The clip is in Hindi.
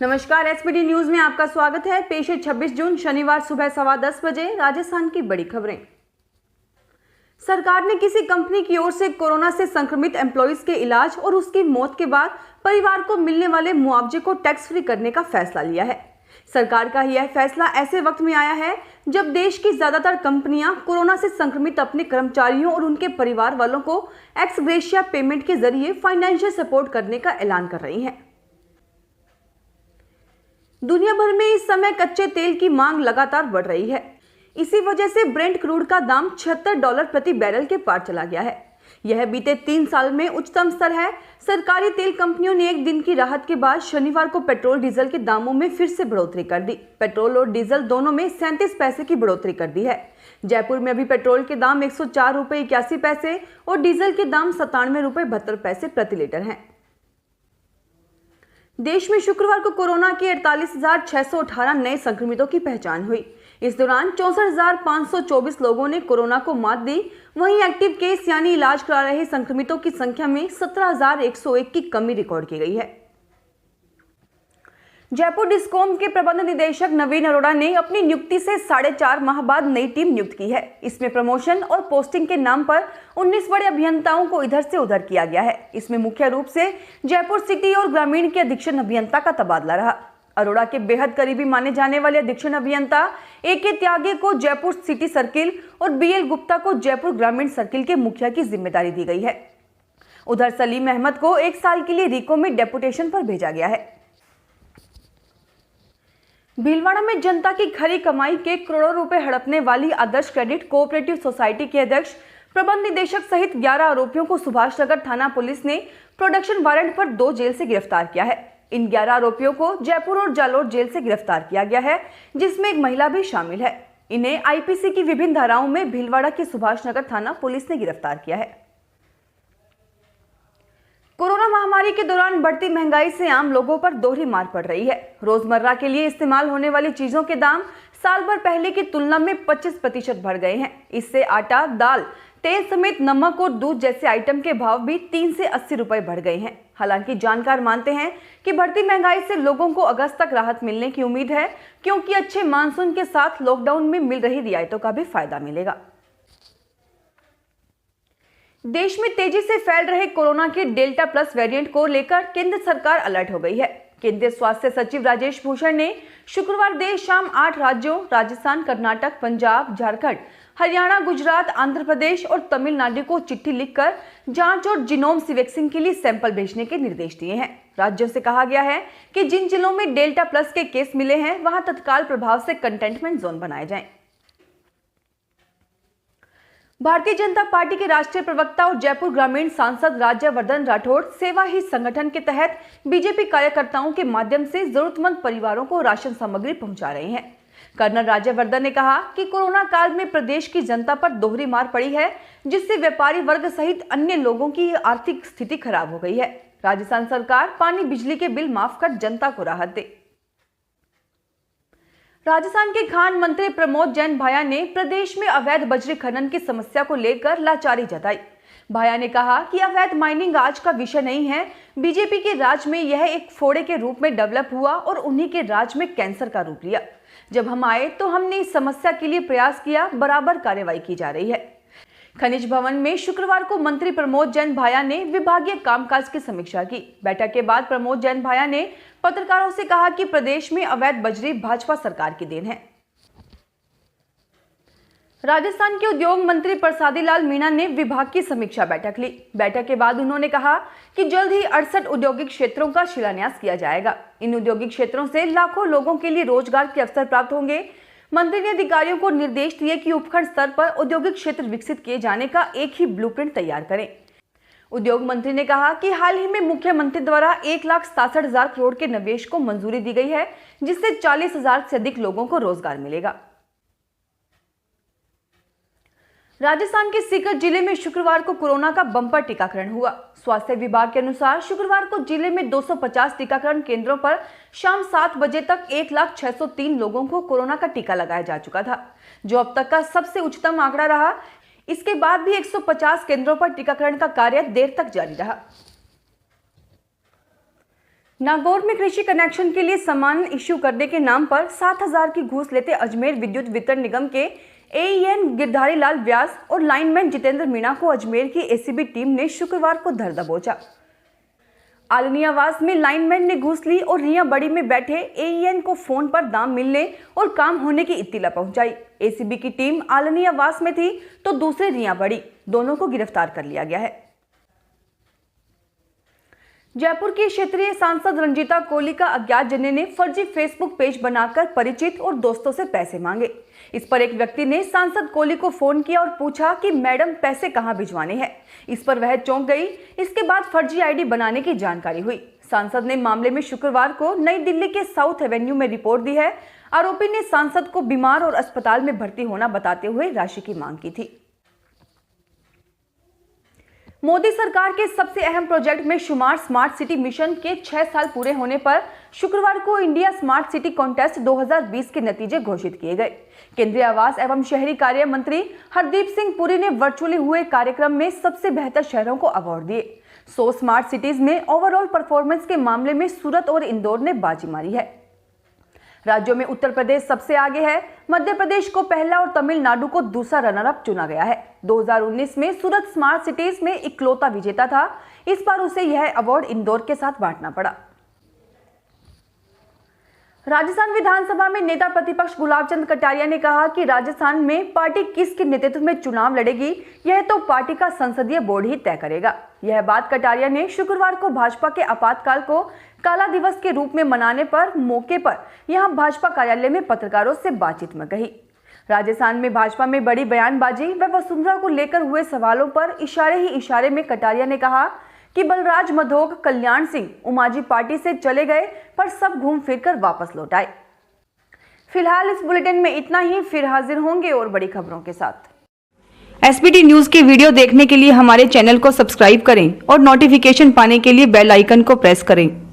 नमस्कार, एसपीडी न्यूज में आपका स्वागत है। पेश है 26 जून शनिवार सुबह 10:15 बजे राजस्थान की बड़ी खबरें। सरकार ने किसी कंपनी की ओर से कोरोना से संक्रमित एम्प्लॉइज के इलाज और उसकी मौत के बाद परिवार को मिलने वाले मुआवजे को टैक्स फ्री करने का फैसला लिया है। सरकार का यह फैसला ऐसे वक्त में आया है जब देश की ज्यादातर कंपनियां कोरोना से संक्रमित अपने कर्मचारियों और उनके परिवार वालों को एक्स ग्रेशिया पेमेंट के जरिए फाइनेंशियल सपोर्ट करने का ऐलान कर रही हैं। दुनिया भर में इस समय कच्चे तेल की मांग लगातार बढ़ रही है। इसी वजह से ब्रेंट क्रूड का दाम $76 प्रति बैरल के पार चला गया है। यह बीते 3 साल में उच्चतम स्तर है। सरकारी तेल कंपनियों ने एक दिन की राहत के बाद शनिवार को पेट्रोल डीजल के दामों में फिर से बढ़ोतरी कर दी। पेट्रोल और डीजल दोनों में 37 पैसे की बढ़ोतरी कर दी है। जयपुर में अभी पेट्रोल के दाम ₹104.81 और डीजल के दाम ₹97.72 प्रति लीटर हैं। देश में शुक्रवार को कोरोना के 48,618 नए संक्रमितों की पहचान हुई। इस दौरान 64,524 लोगों ने कोरोना को मात दी। वहीं एक्टिव केस यानी इलाज करा रहे संक्रमितों की संख्या में 17,101 की कमी रिकॉर्ड की गई है। जयपुर डिस्कॉम के प्रबंध निदेशक नवीन अरोड़ा ने अपनी नियुक्ति से 4.5 माह बाद नई टीम नियुक्त की है। इसमें प्रमोशन और पोस्टिंग के नाम पर 19 बड़े अभियंताओं को इधर से उधर किया गया है। इसमें मुख्य रूप से जयपुर सिटी और ग्रामीण के अधीक्षण अभियंता का तबादला रहा। अरोड़ा के बेहद करीबी माने जाने वाले अधीक्षण अभियंता AK त्यागी को जयपुर सिटी सर्किल और BL गुप्ता को जयपुर ग्रामीण सर्किल के मुखिया की जिम्मेदारी दी गई है। उधर सलीम अहमद को 1 साल के लिए रीको में डेपुटेशन पर भेजा गया है। भीलवाड़ा में जनता की खरी कमाई के करोड़ों रुपए हड़पने वाली आदर्श क्रेडिट कोऑपरेटिव सोसाइटी के अध्यक्ष, प्रबंध निदेशक सहित 11 आरोपियों को सुभाष नगर थाना पुलिस ने प्रोडक्शन वारंट पर 2 जेल से गिरफ्तार किया है। इन 11 आरोपियों को जयपुर और जालोर जेल से गिरफ्तार किया गया है, जिसमें एक महिला भी शामिल है। इन्हें IPC की विभिन्न धाराओं में भीलवाड़ा के सुभाष नगर थाना पुलिस ने गिरफ्तार किया है। कोरोना महामारी के दौरान बढ़ती महंगाई से आम लोगों पर दोहरी मार पड़ रही है। रोजमर्रा के लिए इस्तेमाल होने वाली चीजों के दाम साल भर पहले की तुलना में 25% बढ़ गए हैं। इससे आटा, दाल, तेल समेत नमक और दूध जैसे आइटम के भाव भी 3 से 80 रुपए बढ़ गए हैं। हालांकि जानकार मानते हैं कि बढ़ती महंगाई से लोगों को अगस्त तक राहत मिलने की उम्मीद है, क्योंकि अच्छे मानसून के साथ लॉकडाउन में मिल रही रियायतों का भी फायदा मिलेगा। देश में तेजी से फैल रहे कोरोना के डेल्टा प्लस वेरिएंट को लेकर केंद्र सरकार अलर्ट हो गई है। केंद्रीय स्वास्थ्य सचिव राजेश भूषण ने शुक्रवार देर शाम 8 राज्यों राजस्थान, कर्नाटक, पंजाब, झारखंड, हरियाणा, गुजरात, आंध्र प्रदेश और तमिलनाडु को चिट्ठी लिखकर जांच और जीनोम सीक्वेंसिंग के लिए सैंपल भेजने के निर्देश दिए हैं। राज्यों से कहा गया है कि जिन जिलों में डेल्टा प्लस के केस मिले हैं, वहां तत्काल प्रभाव से कंटेनमेंट जोन बनाए जाएं। भारतीय जनता पार्टी के राष्ट्रीय प्रवक्ता और जयपुर ग्रामीण सांसद राज्यवर्धन राठौड़ सेवा ही संगठन के तहत बीजेपी कार्यकर्ताओं के माध्यम से जरूरतमंद परिवारों को राशन सामग्री पहुंचा रहे हैं। कर्नल राज्यवर्धन ने कहा कि कोरोना काल में प्रदेश की जनता पर दोहरी मार पड़ी है, जिससे व्यापारी वर्ग सहित अन्य लोगों की आर्थिक स्थिति खराब हो गई है। राजस्थान सरकार पानी, बिजली के बिल माफ कर जनता को राहत दे। राजस्थान के खान मंत्री प्रमोद जैन भाया ने प्रदेश में अवैध बजरी खनन की समस्या को लेकर लाचारी जताई। भाया ने कहा कि अवैध माइनिंग आज का विषय नहीं है। बीजेपी के राज में यह एक फोड़े के रूप में डेवलप हुआ और उन्हीं के राज में कैंसर का रूप लिया। जब हम आए तो हमने इस समस्या के लिए प्रयास किया, बराबर कार्रवाई की जा रही है। खनिज भवन में शुक्रवार को मंत्री प्रमोद जैन भाया ने विभागीय कामकाज की समीक्षा की। बैठक के बाद प्रमोद जैन भाया ने पत्रकारों से कहा कि प्रदेश में अवैध बजरी भाजपा सरकार की देन है। राजस्थान के उद्योग मंत्री प्रसादी लाल मीणा ने विभाग की समीक्षा बैठक ली। बैठक के बाद उन्होंने कहा कि जल्द ही 68 औद्योगिक क्षेत्रों का शिलान्यास किया जाएगा। इन औद्योगिक क्षेत्रों से लाखों लोगों के लिए रोजगार के अवसर प्राप्त होंगे। मंत्री ने अधिकारियों को निर्देश दिए कि उपखंड स्तर पर औद्योगिक क्षेत्र विकसित किए जाने का एक ही ब्लूप्रिंट तैयार करें। उद्योग मंत्री ने कहा कि हाल ही में मुख्यमंत्री द्वारा 1,67,000 करोड़ के निवेश को मंजूरी दी गई है, जिससे 40,000 से अधिक लोगों को रोजगार मिलेगा। राजस्थान के सीकर जिले में शुक्रवार को कोरोना का बम्पर टीकाकरण हुआ। स्वास्थ्य विभाग के अनुसार शुक्रवार को जिले में 250 टीकाकरण केंद्रों पर शाम 7 बजे तक 1,06,03 लोगों को कोरोना का टीका लगाया जा चुका था, जो अब तक का सबसे उच्चतम आंकड़ा रहा। इसके बाद भी 150 केंद्रों पर टीकाकरण का कार्य देर तक जारी रहा। नागौर में कृषि कनेक्शन के लिए सामान इश्यू करने के नाम पर 7,000 की घूस लेते अजमेर विद्युत वितरण निगम के AEN गिरधारी लाल व्यास और लाइनमैन जितेंद्र मीणा को अजमेर की ACB टीम ने शुक्रवार को धर दबोचा। आलनी आवास में लाइनमैन ने घूस ली और रिया बड़ी में बैठे AEN को फोन पर दाम मिलने और काम होने की इत्तिला पहुंचाई। ACB की टीम आलनी आवास में थी तो दूसरे रिया बड़ी, दोनों को गिरफ्तार कर लिया गया है। जयपुर की क्षेत्रीय सांसद रंजीता कोहली का अज्ञात जने ने फर्जी फेसबुक पेज बनाकर परिचित और दोस्तों से पैसे मांगे। इस पर एक व्यक्ति ने सांसद कोहली को फोन किया और पूछा कि मैडम पैसे कहां भिजवाने हैं। इस पर वह चौंक गई। इसके बाद फर्जी आईडी बनाने की जानकारी हुई। सांसद ने मामले में शुक्रवार को नई दिल्ली के साउथ एवेन्यू में रिपोर्ट दी है। आरोपी ने सांसद को बीमार और अस्पताल में भर्ती होना बताते हुए राशि की मांग की थी। मोदी सरकार के सबसे अहम प्रोजेक्ट में शुमार स्मार्ट सिटी मिशन के 6 साल पूरे होने पर शुक्रवार को इंडिया स्मार्ट सिटी कॉन्टेस्ट 2020 के नतीजे घोषित किए गए। केंद्रीय आवास एवं शहरी कार्य मंत्री हरदीप सिंह पुरी ने वर्चुअली हुए कार्यक्रम में सबसे बेहतर शहरों को अवार्ड दिए। 100 स्मार्ट सिटीज में ओवरऑल परफॉर्मेंस के मामले में सूरत और इंदौर ने बाजी मारी है। राज्यों में उत्तर प्रदेश सबसे आगे है। मध्य प्रदेश को पहला और तमिलनाडु को दूसरा रनर अप चुना गया है। 2019 में सूरत स्मार्ट सिटीज में इकलौता विजेता था। इस बार उसे यह अवार्ड इंदौर के साथ बांटना पड़ा। राजस्थान विधानसभा में नेता प्रतिपक्ष गुलाबचंद कटारिया ने कहा कि राजस्थान में पार्टी किसके नेतृत्व में चुनाव लड़ेगी यह तो पार्टी का संसदीय बोर्ड ही तय करेगा। यह बात कटारिया ने शुक्रवार को भाजपा के आपातकाल को काला दिवस के रूप में मनाने पर मौके पर यहां भाजपा कार्यालय में पत्रकारों से बातचीत में कही। राजस्थान में भाजपा में बड़ी बयानबाजी व वसुंधरा को लेकर हुए सवालों पर इशारे ही इशारे में कटारिया ने कहा कि बलराज मधोक, कल्याण सिंह, उमाजी पार्टी से चले गए पर सब घूम फिर कर वापस लौट आए। फिलहाल इस बुलेटिन में इतना ही। फिर हाजिर होंगे और बड़ी खबरों के साथ। SBT न्यूज के वीडियो देखने के लिए हमारे चैनल को सब्सक्राइब करें और नोटिफिकेशन पाने के लिए बेल आइकन को प्रेस करें।